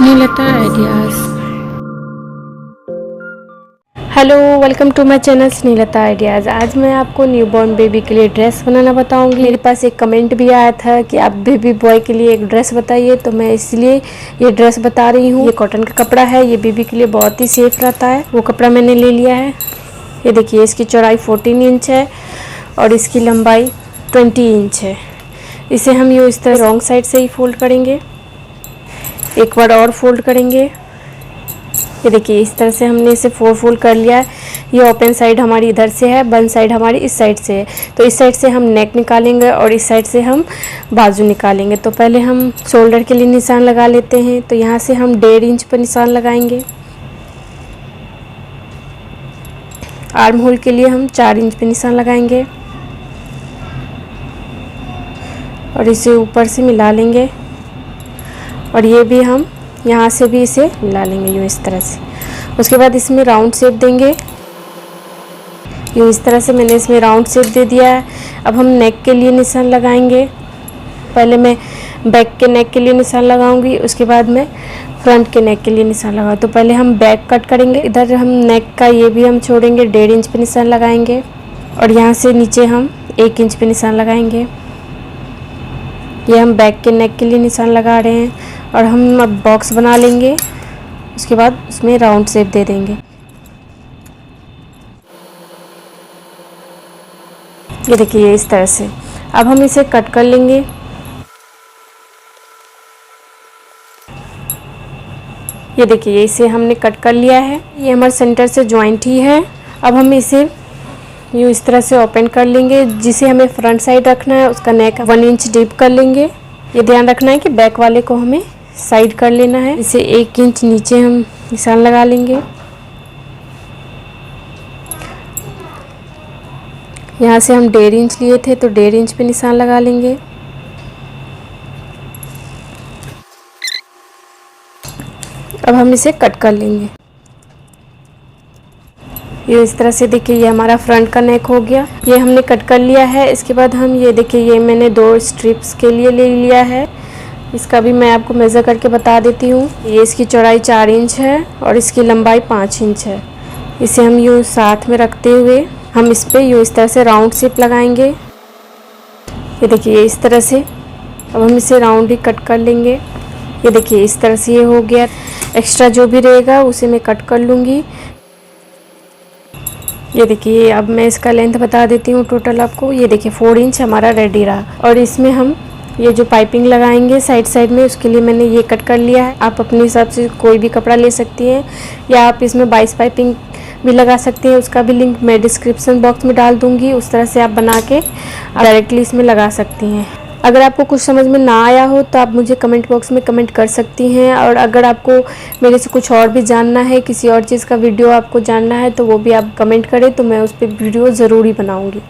Snehlata ideas. Hello, welcome to my channel Snehlata ideas. आज मैं आपको न्यूबॉर्न बेबी के लिए ड्रेस बनाना बताऊंगी। मेरे पास एक कमेंट भी आया था कि आप बेबी बॉय के लिए एक ड्रेस बताइए, तो मैं इसलिए ये ड्रेस बता रही हूँ। ये कॉटन का कपड़ा है, ये बेबी के लिए बहुत ही सेफ रहता है। वो कपड़ा मैंने ले लिया है। ये देखिए, इसकी चौड़ाई 14 इंच है और इसकी लंबाई 20 इंच है। इसे हम यूँ इस तरह रॉन्ग साइड से ही फोल्ड करेंगे, एक बार और फोल्ड करेंगे। ये देखिए, इस तरह से हमने इसे फोल्ड कर लिया है। ये ओपन साइड हमारी इधर से है, बंद साइड हमारी इस साइड से है। तो इस साइड से हम नेक निकालेंगे और इस साइड से हम बाजू निकालेंगे। तो पहले हम शोल्डर के लिए निशान लगा लेते हैं। तो यहाँ से हम 1.5 इंच पर निशान लगाएंगे। आर्म होल के लिए हम 4 इंच पे निशान लगाएंगे और इसे ऊपर से मिला लेंगे। और ये भी हम यहाँ से भी इसे मिला लेंगे यूँ इस तरह से। उसके बाद इसमें राउंड शेप देंगे। यूँ इस तरह से मैंने इसमें राउंड शेप दे दिया है। अब हम नेक के लिए निशान लगाएंगे। पहले मैं बैक के नेक के लिए निशान लगाऊंगी, उसके बाद मैं फ्रंट के नेक के लिए निशान लगाऊँ। तो पहले हम बैक कट करेंगे। इधर हम नेक का ये भी हम छोड़ेंगे, 1.5 इंच पे निशान लगाएंगे और यहाँ से नीचे हम 1 इंच पे निशान लगाएंगे। ये हम बैक के नेक के लिए निशान लगा रहे हैं। और हम अब बॉक्स बना लेंगे, उसके बाद उसमें राउंड शेप दे देंगे। ये देखिए, इस तरह से। अब हम इसे कट कर लेंगे। ये देखिए, इसे हमने कट कर लिया है। ये हमारे सेंटर से जॉइंट ही है। अब हम इसे यूँ इस तरह से ओपन कर लेंगे। जिसे हमें फ्रंट साइड रखना है उसका नेक 1 इंच डीप कर लेंगे। ये ध्यान रखना है कि बैक वाले को हमें साइड कर लेना है। इसे 1 इंच नीचे हम निशान लगा लेंगे। यहाँ से हम 1.5 इंच लिए थे तो 1.5 इंच पे निशान लगा लेंगे। अब हम इसे कट कर लेंगे। ये इस तरह से देखिए, ये हमारा फ्रंट का नेक हो गया। ये हमने कट कर लिया है। इसके बाद हम ये देखिए, ये मैंने 2 स्ट्रिप्स के लिए ले लिया है। इसका भी मैं आपको मेज़र करके बता देती हूँ। ये इसकी चौड़ाई 4 इंच है और इसकी लंबाई 5 इंच है। इसे हम यूँ साथ में रखते हुए हम इस पर यूँ इस तरह से राउंड शेप लगाएंगे। ये देखिए, इस तरह से। अब हम इसे राउंड ही कट कर लेंगे। ये देखिए, इस तरह से ये हो गया। एक्स्ट्रा जो भी रहेगा उसे मैं कट कर लूँगी। ये देखिए, अब मैं इसका लेंथ बता देती हूँ टोटल आपको। ये देखिए, 4 इंच हमारा रेडी रहा। और इसमें हम ये जो पाइपिंग लगाएंगे साइड साइड में, उसके लिए मैंने ये कट कर लिया है। आप अपने हिसाब से कोई भी कपड़ा ले सकती हैं या आप इसमें 22 पाइपिंग भी लगा सकते हैं। उसका भी लिंक मैं डिस्क्रिप्शन बॉक्स में डाल दूँगी। उस तरह से आप बना के डायरेक्टली इसमें लगा सकती हैं। अगर आपको कुछ समझ में ना आया हो तो आप मुझे कमेंट बॉक्स में कमेंट कर सकती हैं। और अगर आपको मेरे से कुछ और भी जानना है, किसी और चीज़ का वीडियो आपको जानना है, तो वो भी आप कमेंट करें तो मैं उस पर वीडियो ज़रूर ही बनाऊँगी।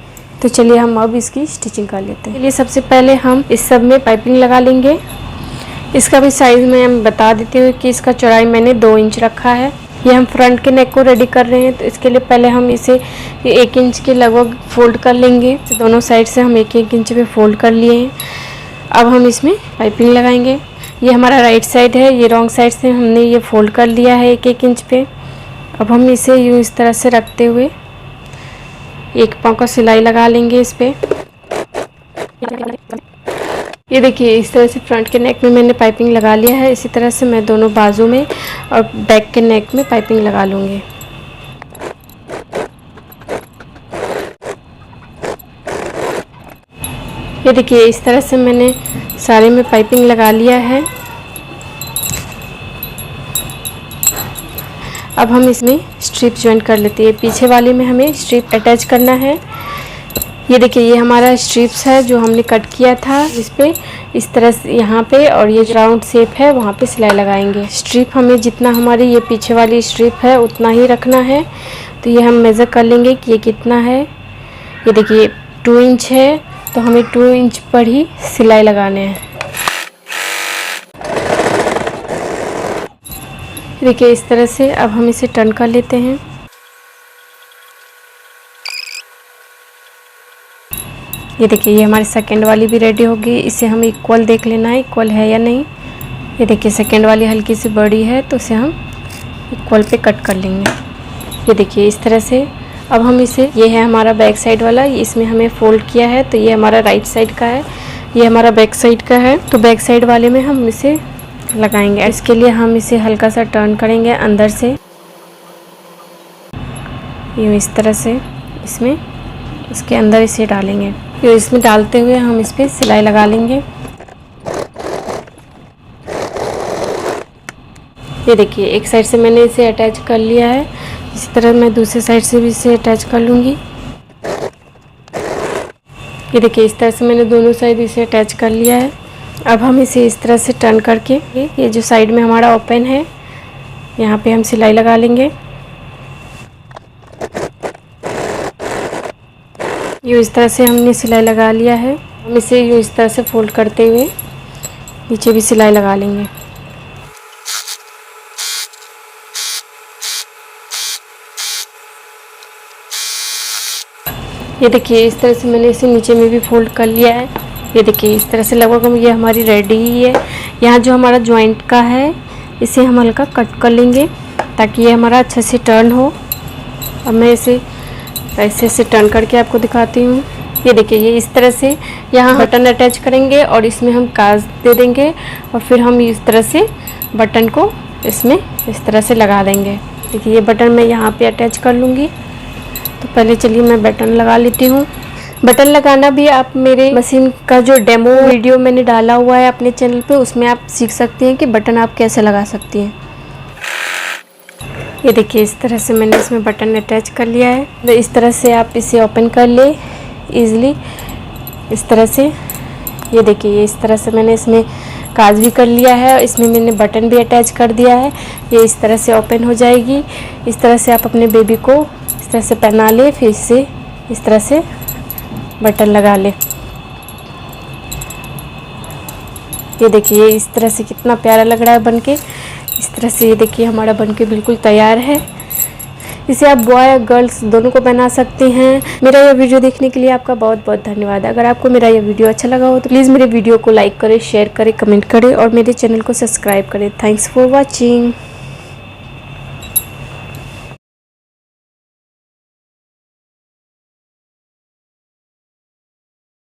तो चलिए हम अब इसकी स्टिचिंग कर लेते हैं। चलिए, सबसे पहले हम इस सब में पाइपिंग लगा लेंगे। इसका भी साइज़ मैं बता देती हूँ कि इसका चौड़ाई मैंने 2 इंच रखा है। ये हम फ्रंट के नेक को रेडी कर रहे हैं, तो इसके लिए पहले हम इसे 1 इंच के लगभग फोल्ड कर लेंगे। तो दोनों साइड से हम 1-1 इंच पे फोल्ड कर लिए हैं। अब हम इसमें पाइपिंग लगाएंगे। ये हमारा राइट साइड है, ये रॉन्ग साइड से हमने ये फोल्ड कर लिया है 1-1 इंच पे। अब हम इसे यूँ इस तरह से रखते हुए एक पाँव का सिलाई लगा लेंगे इस पे। ये देखिए, इस तरह से फ्रंट के नेक में मैंने पाइपिंग लगा लिया है। इसी तरह से मैं दोनों बाजू में और बैक के नेक में पाइपिंग लगा लूँगी। ये देखिए, इस तरह से मैंने सारे में पाइपिंग लगा लिया है। अब हम इसमें स्ट्रिप ज्वाइन कर लेते हैं। पीछे वाले में हमें स्ट्रिप अटैच करना है। ये देखिए, ये हमारा स्ट्रिप्स है जो हमने कट किया था। इस पे इस तरह से यहाँ पे, और ये राउंड शेप है वहाँ पे सिलाई लगाएंगे। स्ट्रिप हमें जितना हमारी ये पीछे वाली स्ट्रिप है उतना ही रखना है। तो ये हम मेज़र कर लेंगे कि ये कितना है। ये देखिए, 2 इंच है तो हमें 2 इंच पर ही सिलाई लगाने हैं। देखिए, इस तरह से अब हम इसे टर्न कर लेते हैं। ये देखिए, ये हमारी सेकंड वाली भी रेडी होगी। इसे हम इक्वल देख लेना है, इक्वल है या नहीं। ये देखिए सेकेंड वाली हल्की सी बड़ी है तो इसे हम इक्वल पे कट कर लेंगे। ये देखिए इस तरह से। अब हम इसे, ये है हमारा बैक साइड वाला, इसमें हमें फोल्ड किया है तो ये हमारा राइट साइड का है, ये हमारा बैक साइड का है। तो बैक साइड वाले में हम इसे लगाएंगे। इसके लिए हम इसे हल्का सा टर्न करेंगे अंदर से, ये इस तरह से इसमें, इसके अंदर इसे डालेंगे। ये इसमें डालते हुए हम इस पर सिलाई लगा लेंगे। ये देखिए एक साइड से मैंने इसे अटैच कर लिया है, इसी तरह मैं दूसरे साइड से भी इसे अटैच कर लूँगी। ये देखिए इस तरह से मैंने दोनों साइड इसे अटैच कर लिया है। अब हम इसे इस तरह से टर्न करके ये जो साइड में हमारा ओपन है यहाँ पे हम सिलाई लगा लेंगे। ये इस तरह से हमने सिलाई लगा लिया है। हम इसे इस तरह से फोल्ड करते हुए नीचे भी सिलाई लगा लेंगे। ये देखिए इस तरह से मैंने इसे नीचे में भी फोल्ड कर लिया है। ये देखिए इस तरह से लगभग ये हमारी रेडी ही है। यहाँ जो हमारा जॉइंट का है इसे हम हल्का कट कर लेंगे ताकि ये हमारा अच्छे से टर्न हो। अब मैं इसे ऐसे से टर्न करके आपको दिखाती हूँ। ये देखिए ये इस तरह से यहाँ बटन अटैच करेंगे और इसमें हम काज दे देंगे और फिर हम इस तरह से बटन को इसमें इस तरह से लगा देंगे। देखिए ये बटन मैं यहाँ पे अटैच कर लूँगी। तो पहले चलिए मैं बटन लगा लेती हूँ। बटन लगाना भी आप मेरे मशीन का जो डेमो वीडियो मैंने डाला हुआ है अपने चैनल पे, उसमें आप सीख सकती हैं कि बटन आप कैसे लगा सकती हैं। ये देखिए इस तरह से मैंने इसमें बटन अटैच कर लिया है। तो इस तरह से आप इसे ओपन कर ले ईज़िली, इस तरह से। ये देखिए ये इस तरह से मैंने इसमें काज भी कर लिया है और इसमें मैंने बटन भी अटैच कर दिया है। ये इस तरह से ओपन हो जाएगी। इस तरह से आप अपने बेबी को इस तरह से पहना ले, फिर इसे इस तरह से बटन लगा ले। ये देखिए इस तरह से कितना प्यारा लग रहा है बनके। इस तरह से ये देखिए हमारा बनके बिल्कुल तैयार है। इसे आप बॉय और गर्ल्स दोनों को पहना सकते हैं। मेरा यह वीडियो देखने के लिए आपका बहुत बहुत धन्यवाद। अगर आपको मेरा यह वीडियो अच्छा लगा हो तो प्लीज़ मेरे वीडियो को लाइक करें, शेयर करें, कमेंट करें और मेरे चैनल को सब्सक्राइब करें। Thanks for watching.